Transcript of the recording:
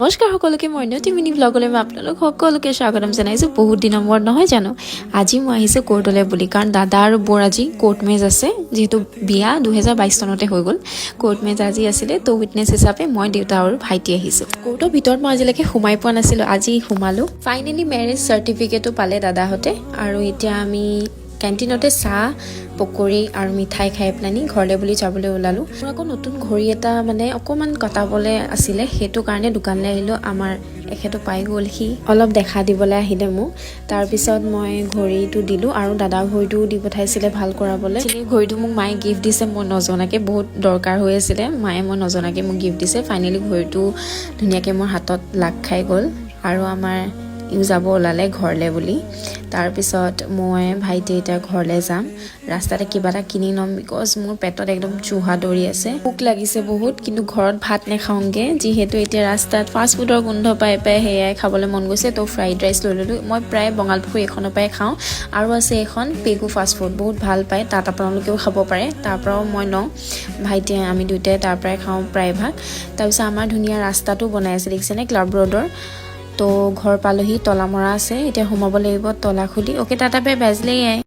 নমস্কাৰ সকলোকে মই নতুন মিনি ব্লগলৈ মই আপোনালোক সকলোকে স্বাগতম জনাইছোঁ। বহুত দিনৰ মূৰত নহয় জানো আজি মই আহিছোঁ কোৰ্টলৈ বুলি, কাৰণ দাদা আৰু বৌৰ আজি কোৰ্ট মেজ আছে। যিহেতু বিয়া 2022 চনতে হৈ গ'ল, কোৰ্ট মেজ আজি আছিলে। তো উইটনেছ হিচাপে মই দেউতা আৰু ভাইটি আহিছোঁ। কোৰ্টৰ ভিতৰত মই আজিলৈকে সোমাই পোৱা নাছিলোঁ, আজি সোমালোঁ। ফাইনেলি মেৰেজ চাৰ্টিফিকেটো পালে দাদাহঁতে, আৰু এতিয়া আমি কেণ্টিনতে চাহ পকৰি আৰু মিঠাই খাই পেলানি ঘৰলৈ বুলি যাবলৈ ওলালোঁ। মোৰ আকৌ নতুন ঘড়ী এটা মানে অকণমান কটাবলৈ আছিলে, সেইটো কাৰণে দোকানলৈ আহিলোঁ। আমাৰ এখেতো পাই গ'ল, সি অলপ দেখা দিবলৈ আহিলে মোক। তাৰপিছত মই ঘড়ীটো দিলোঁ আৰু দাদা ঘড়ীটোও দি পঠাইছিলে ভাল কৰাবলৈ। সেই ঘড়ীটো মোক মায়ে গিফ্ট দিছে, মই নজনাকৈ, বহুত দৰকাৰ হৈ আছিলে। মায়ে মই নজনাকৈ মোক গিফ্ট দিছে। ফাইনেলি ঘড়ীটো ধুনীয়াকৈ মোৰ হাতত লাগ খাই গ'ল আৰু আমাৰ যাব ওলালে ঘৰলৈ বুলি। তাৰপিছত মই ভাইটি এতিয়া ঘৰলৈ যাম। ৰাস্তাতে কিবা এটা কিনি ল'ম, বিকজ মোৰ পেটত একদম চুহা দৌৰি আছে, ভোক লাগিছে বহুত। কিন্তু ঘৰত ভাত নাখাওঁগৈ, যিহেতু এতিয়া ৰাস্তাত ফাষ্ট ফুডৰ গোন্ধ পাই সেয়াই খাবলৈ মন গৈছে। তো ফ্ৰাইড ৰাইচ লৈ ল'লোঁ। মই প্ৰায় বঙালপুখুৰী এইখনৰ পৰাই খাওঁ, আৰু আছে এখন পেগু ফাষ্ট ফুড, বহুত ভাল পায় তাত, আপোনালোকেও খাব পাৰে। তাৰ পৰাও মই লওঁ, ভাইটিয়ে আমি দুয়োটাই তাৰ পৰাই খাওঁ প্ৰায়ভাগ। তাৰপিছত আমাৰ ধুনীয়া ৰাস্তাটো বনাই আছে, দেখিছেনে, ক্লাব ৰোডৰ। তো ঘৰ পালোহি, তলা মৰা আছে, এতিয়া সোমাব লাগিব তলা খুলি। Okay, tata bye bye,